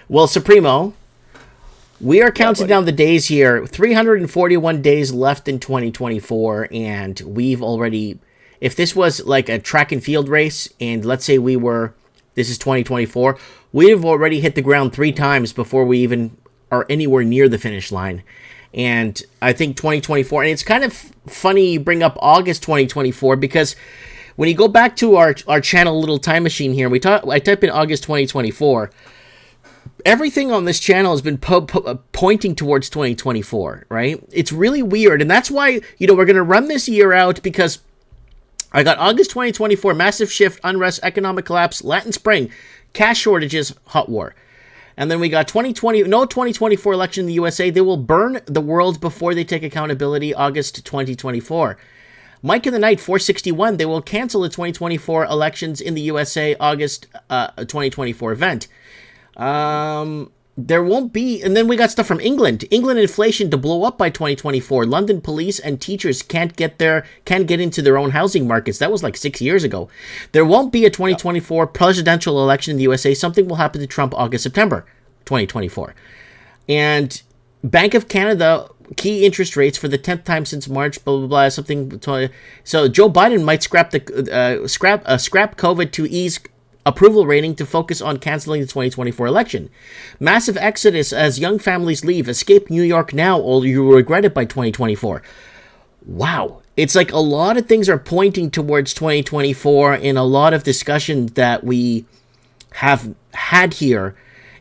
Well, Supremo, we are counting down the days here. 341 days left in 2024, and we've already, if this was like a track and field race, and let's say this is 2024, we've already hit the ground 3 times before we even are anywhere near the finish line. And I think 2024, and it's kind of funny you bring up August 2024, because when you go back to our channel Little Time Machine here, I type in August 2024, everything on this channel has been pointing towards 2024, right? It's really weird, and that's why, we're going to run this year out, because I got August 2024, massive shift, unrest, economic collapse, Latin Spring, cash shortages, hot war. And then we got 2024 election in the USA. They will burn the world before they take accountability, August 2024. Mike in the Night, 461. They will cancel the 2024 elections in the USA, August 2024 event. There won't be, and then we got stuff from England. England inflation to blow up by 2024. London police and teachers can't get into their own housing markets. That was like 6 years ago. There won't be a 2024 presidential election in the USA. Something will happen to Trump September 2024. And Bank of Canada key interest rates for the 10th time since March, blah blah blah. So Joe Biden might scrap COVID to ease approval rating to focus on canceling the 2024 election. Massive exodus as young families leave. Escape New York now, or you will regret it by 2024. Wow. It's like a lot of things are pointing towards 2024 in a lot of discussion that we have had here.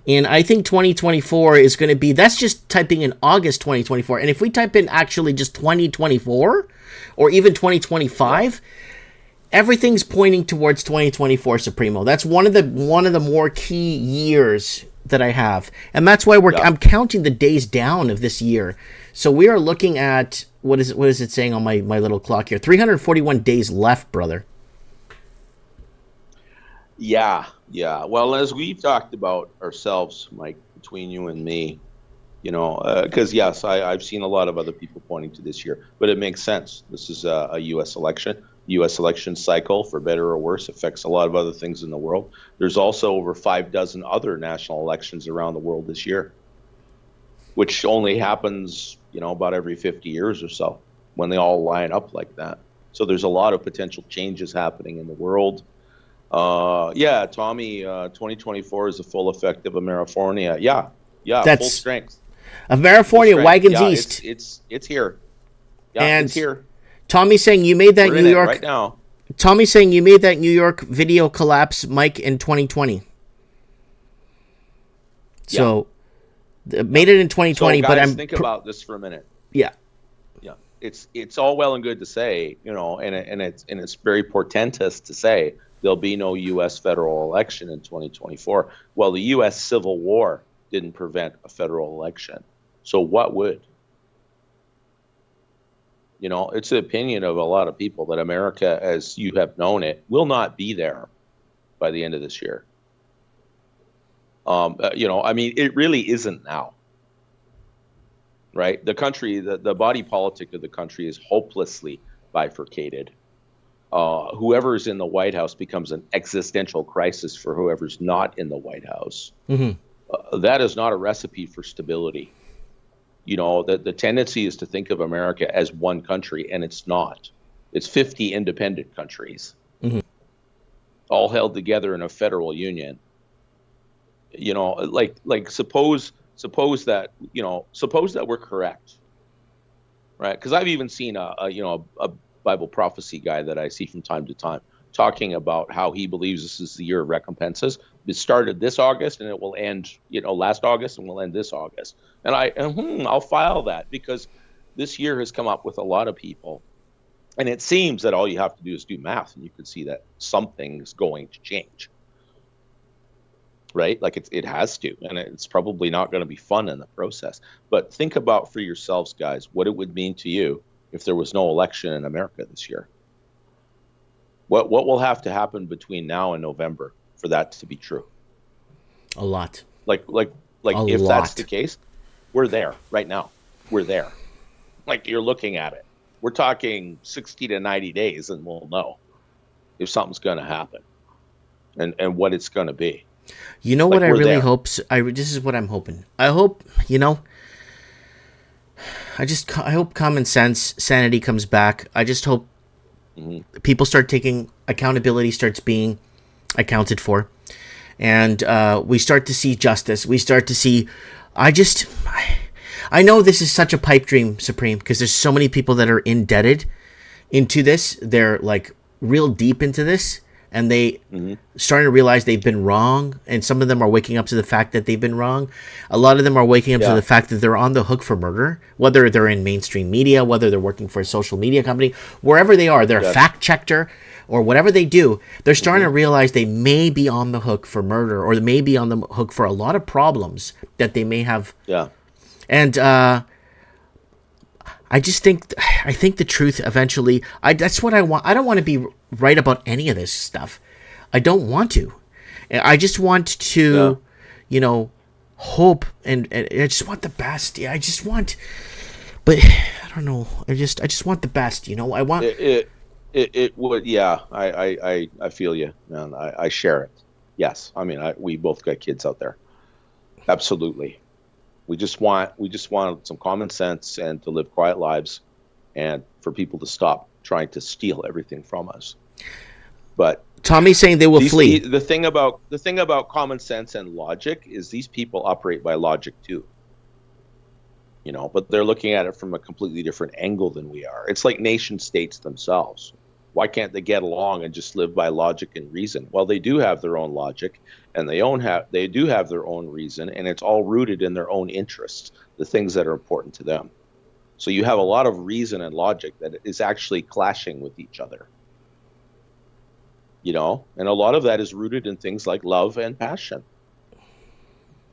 And I think 2024 is going to be, that's just typing in August 2024. And if we type in actually just 2024 or even 2025, everything's pointing towards 2024, Supremo. That's one of the more key years that I have, and that's why I'm counting the days down of this year. So we are looking at what is it saying on my little clock here? 341 days left, brother. Yeah. Well, as we've talked about ourselves, Mike, between you and me, because yes, I've seen a lot of other people pointing to this year, but it makes sense. This is a U.S. election. U.S. election cycle, for better or worse, affects a lot of other things in the world. There's also over 5 dozen other national elections around the world this year, which only happens, about every 50 years or so, when they all line up like that. So there's a lot of potential changes happening in the world. Tommy, 2024 is the full effect of Amerifornia. Yeah, that's full strength. Amerifornia, Wagons East. It's here. Yeah, and it's here. Tommy saying you made that New York right now. Tommy saying you made that New York video collapse, Mike, in 2020. So made it in 2020, so guys, but think about this for a minute. Yeah. It's all well and good to say, and it's very portentous to say there'll be no U.S. federal election in 2024. Well, the U.S. Civil War didn't prevent a federal election. So what would? It's the opinion of a lot of people that America, as you have known it, will not be there by the end of this year. It really isn't now, right? The country, the body politic of the country is hopelessly bifurcated. Whoever's in the White House becomes an existential crisis for whoever's not in the White House. Mm-hmm. That is not a recipe for stability. The tendency is to think of America as one country, and it's not. It's 50 independent countries, mm-hmm. all held together in a federal union. Suppose that we're correct, right? Because I've even seen a Bible prophecy guy that I see from time to time talking about how he believes this is the year of recompenses. It started this August and it will end, last August, and will end this August. And I'll file that, because this year has come up with a lot of people. And it seems that all you have to do is do math, and you can see that something's going to change. Right? Like it has to. And it's probably not going to be fun in the process. But think about for yourselves, guys, what it would mean to you if there was no election in America this year. What will have to happen between now and November for that to be true? A lot. Like if that's the case, we're there right now. We're there. Like, you're looking at it. We're talking 60 to 90 days, and we'll know if something's going to happen and what it's going to be. You know what Like I we're really there. hope? This is what I'm hoping. I hope, you know, I hope common sense, sanity comes back. I just hope Hmm. people start taking accountability, starts being accounted for, and we start to see justice. We start to see. I just, I know this is such a pipe dream, Supreme, because there's so many people that are indebted into this. They're like real deep into this, and they Hmm. starting to realize they've been wrong. And some of them are waking up to the fact that they've been wrong. A lot of them are waking up to Yeah. the fact that they're on the hook for murder, whether they're in mainstream media, whether they're working for a social media company, wherever they are, they're a Yes. fact checker or whatever they do. They're starting Hmm. to realize they may be on the hook for murder, or they may be on the hook for a lot of problems that they may have. Yeah. And I just think, I think the truth eventually. That's what I want. I don't want to be right about any of this stuff. I don't want to. I just want Yeah. to, you know, hope, and I just want the best. Yeah, I just want, but I don't know. I just want the best. You know, I want. It would. Yeah. I feel you, man. I share it. Yes. I mean, we both got kids out there. Absolutely. We just want some common sense and to live quiet lives, and for people to stop trying to steal everything from us. But Tommy's saying they will flee. the thing about common sense and logic is these people operate by logic too, but they're looking at it from a completely different angle than we are. It's like nation states themselves. Why can't they get along and just live by logic and reason? Well, they do have their own logic, and they do have their own reason, and it's all rooted in their own interests, the things that are important to them. So you have a lot of reason and logic that is actually clashing with each other, and a lot of that is rooted in things like love and passion.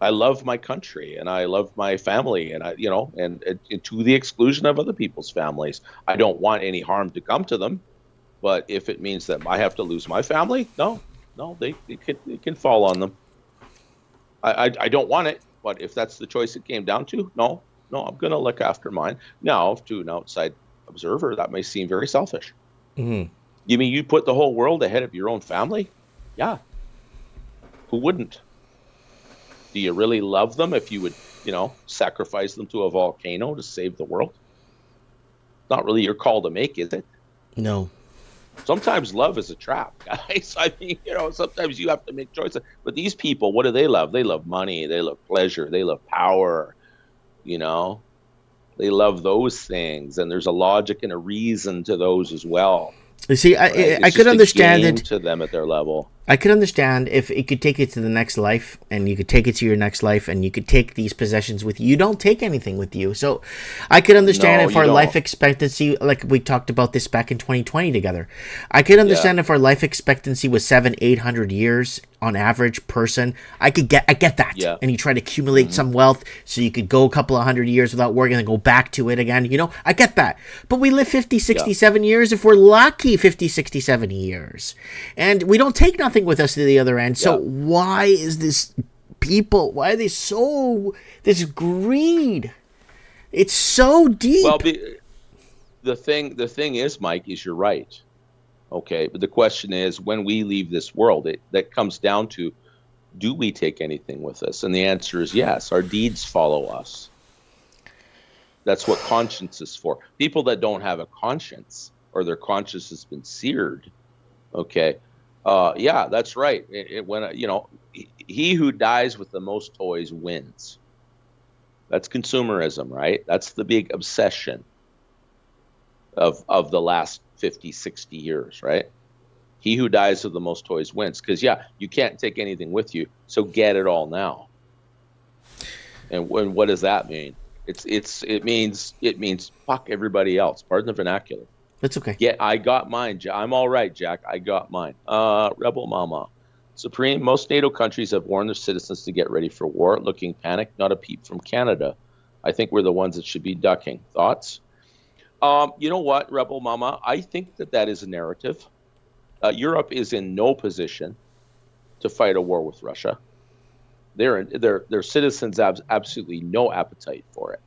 I love my country and I love my family, and and to the exclusion of other people's families. I don't want any harm to come to them, but if it means that I have to lose my family, no, no, it can fall on them. I don't want it, but if that's the choice it came down to, no, no, I'm going to look after mine. Now, to an outside observer, that may seem very selfish. Hmm. You mean you put the whole world ahead of your own family? Yeah, who wouldn't? Do you really love them if you would, sacrifice them to a volcano to save the world? Not really your call to make, is it? No. Sometimes love is a trap, guys. I mean, sometimes you have to make choices. But these people, what do they love? They love money, they love pleasure, they love power, you know. They love those things, and there's a logic and a reason to those as well, You see, right? I It's could just a understand game it. to them at their level. I could understand if it could take it to the next life, and you could take it to your next life, and you could take these possessions with you. You don't take anything with you. So I could understand No, if you our life don't. expectancy, like we talked about this back in 2020 together, I could Yeah. understand if our life expectancy was 700-800 years on average person. I get that. Yeah. And you try to accumulate Hmm. some wealth so you could go a couple of 100 years without working and then go back to it again. I get that. But we live 50, Yeah. 67 years if we're lucky, 50, 60, 70 years. And we don't take nothing with us to the other end. So Yeah. why is this people, why are they so, this greed? It's so Well, deep. the thing is, Mike, is you're right. Okay, but the question is, when we leave this world, that comes down to, do we take anything with us? And the answer is yes. Our deeds follow us. That's what conscience is for. People that don't have a conscience, or their conscience has been seared. Okay, yeah, that's right. When he who dies with the most toys wins. That's consumerism, right? That's the big obsession of the last 50, 60 years, right? He who dies with the most toys wins. Because yeah, you can't take anything with you, so get it all now. And what does that mean? It means fuck everybody else. Pardon the vernacular. That's okay. I got mine. I'm all right, Jack. I got mine. Rebel Mama. Supreme, most NATO countries have warned their citizens to get ready for war. Looking panicked, not a peep from Canada. I think we're the ones that should be ducking. Thoughts? You know what, Rebel Mama? I think that is a narrative. Europe is in no position to fight a war with Russia. Their citizens have absolutely no appetite for it.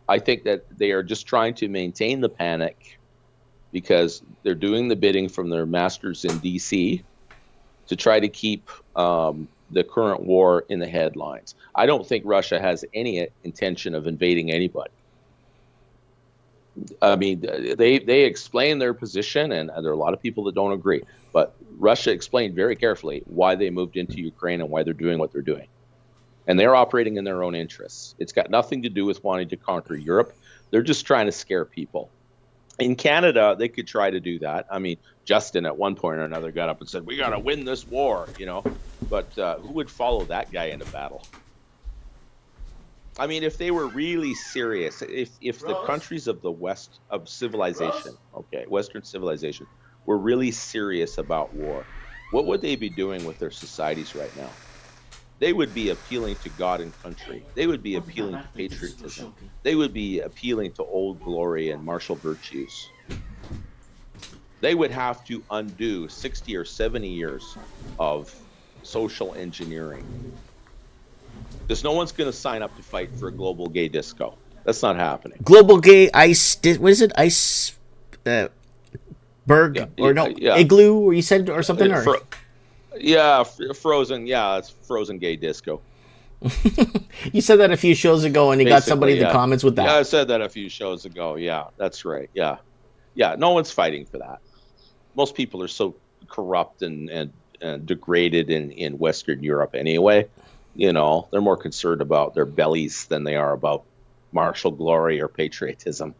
I think that they are just trying to maintain the panic because they're doing the bidding from their masters in D.C. to try to keep the current war in the headlines. I don't think Russia has any intention of invading anybody. I mean, they explain their position, and there are a lot of people that don't agree. But Russia explained very carefully why they moved into Ukraine and why they're doing what they're doing. And they're operating in their own interests. It's got nothing to do with wanting to conquer Europe. They're just trying to scare people. In Canada, they could try to do that. I mean, Justin at one point or another got up and said, "We got to win this war," you know. But who would follow that guy into battle? I mean, if they were really serious, if the countries of the West of civilization, okay, Western civilization, were really serious about war, what would they be doing with their societies right now? They would be appealing to God and country. They would be appealing to patriotism. They would be appealing to old glory and martial virtues. They would have to undo 60 or 70 years of social engineering. Because no one's going to sign up to fight for a global gay disco. That's not happening. Global gay ice, what is it? Ice berg igloo, or you said, or something? Frozen. Yeah, it's frozen gay disco. You said that a few shows ago, and you got somebody in the comments with that. Yeah, I said that a few shows ago. Yeah, that's right. Yeah. No one's fighting for that. Most people are so corrupt and degraded in Western Europe anyway. You know, they're more concerned about their bellies than they are about martial glory or patriotism.